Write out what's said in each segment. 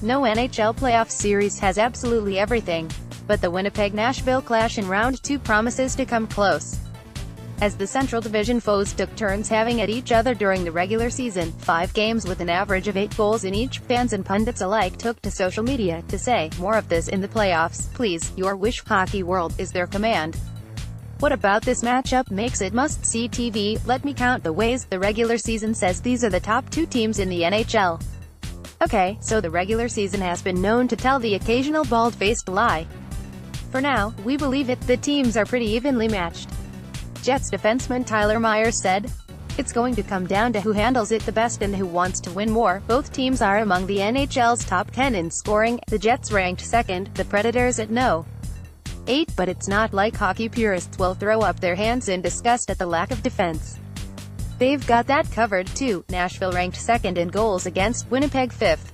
No NHL playoff series has absolutely everything, but the Winnipeg-Nashville clash in Round 2 promises to come close. As the Central Division foes took turns having at each other during the regular season, 5 games with an average of 8 goals in each, fans and pundits alike took to social media to say, "More of this in the playoffs, please, your wish." Hockey World is their command. What about this matchup makes it must-see TV? Let me count the ways the regular season says these are the top 2 teams in the NHL. Okay, so the regular season has been known to tell the occasional bald-faced lie. For now, we believe it. The teams are pretty evenly matched. Jets defenseman Tyler Myers said, "It's going to come down to who handles it the best and who wants to win more. Both teams are among the NHL's top 10 in scoring, the Jets ranked second, the Predators at No. 8, but it's not like hockey purists will throw up their hands in disgust at the lack of defense. They've got that covered, too." Nashville ranked second in goals against, Winnipeg 5th.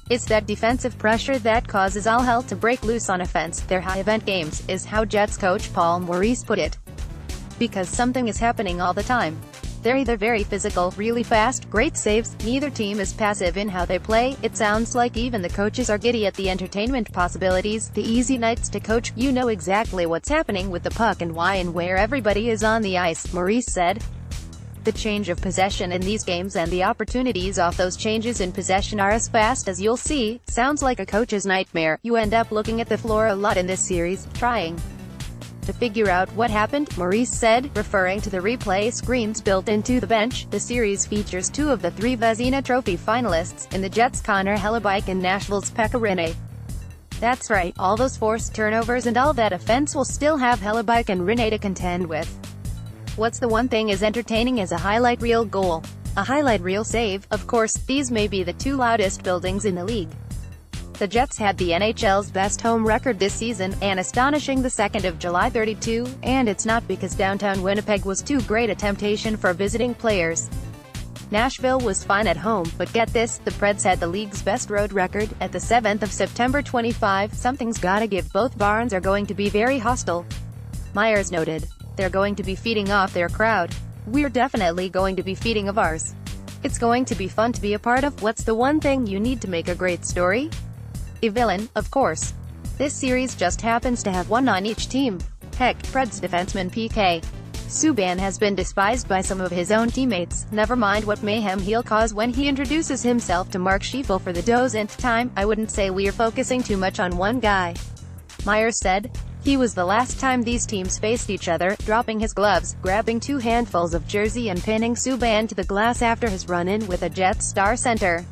"It's that defensive pressure that causes all hell to break loose on offense. They're high-event games," is how Jets coach Paul Maurice put it. "Because something is happening all the time. They're either very physical, really fast, great saves, neither team is passive in how they play. It sounds like even the coaches are giddy at the entertainment possibilities, the easy nights to coach. You know exactly what's happening with the puck and why and where everybody is on the ice," Maurice said. "The change of possession in these games and the opportunities off those changes in possession are as fast as you'll see. Sounds like a coach's nightmare. You end up looking at the floor a lot in this series, trying to figure out what happened," Maurice said, referring to the replay screens built into the bench. The series features 2 of the 3 Vezina Trophy finalists, in the Jets' Connor Hellebuyck and Nashville's Pekka Rinne. That's right, all those forced turnovers and all that offense will still have Hellebuyck and Rinne to contend with. What's the one thing as entertaining as a highlight reel goal? A highlight reel save? Of course, these may be the 2 loudest buildings in the league. The Jets had the NHL's best home record this season, an astonishing the 2nd of July 32, and it's not because downtown Winnipeg was too great a temptation for visiting players. Nashville was fine at home, but get this, the Preds had the league's best road record. At the 7th of September 25, something's gotta give. Both barns are going to be very hostile. Myers noted, "They're going to be feeding off their crowd. We're definitely going to be feeding of ours. It's going to be fun to be a part of." What's the one thing you need to make a great story? A villain, of course. This series just happens to have one on each team. Heck, Preds defenseman PK Subban has been despised by some of his own teammates. Never mind what mayhem he'll cause when he introduces himself to Mark Schieffel for the dozentth time. "I wouldn't say we're focusing too much on one guy," Myers said. "He was the last time these teams faced each other, dropping his gloves, grabbing 2 handfuls of jersey and pinning Subban to the glass after his run-in with a Jets star center.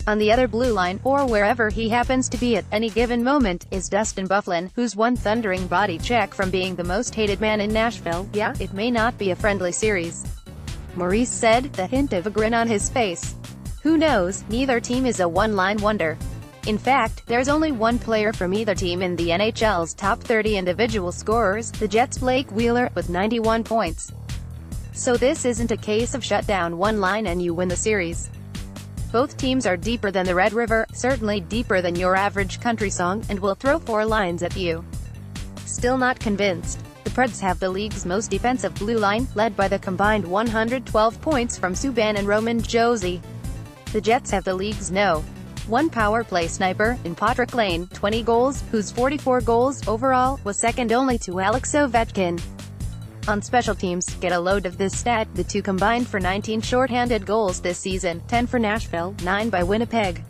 On the other blue line, or wherever he happens to be at any given moment, is Dustin Byfuglien, who's one thundering body check from being the most hated man in Nashville. Yeah, it may not be a friendly series," Maurice said, the hint of a grin on his face. "Who knows, neither team is a one-line wonder. In fact, there's only one player from either team in the NHL's top 30 individual scorers, the Jets' Blake Wheeler, with 91 points. So this isn't a case of shut down one line and you win the series. Both teams are deeper than the Red River, certainly deeper than your average country song, and will throw 4 lines at you." Still not convinced? The Preds have the league's most defensive blue line, led by the combined 112 points from Subban and Roman Josi. The Jets have the league's No. 1 power play sniper, in Patrick Lane, 20 goals, whose 44 goals, overall, was second only to Alex Ovechkin. On special teams, get a load of this stat, the 2 combined for 19 shorthanded goals this season, 10 for Nashville, 9 by Winnipeg.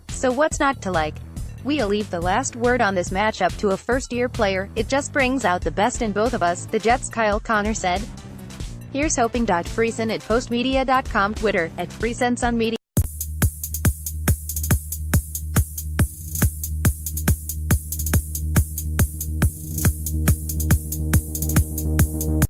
So what's not to like? We'll leave the last word on this matchup to a first-year player. "It just brings out the best in both of us," the Jets' Kyle Connor said. Here's hoping. FRIESEN at postmedia.com, Twitter, @FRIESEN on Media.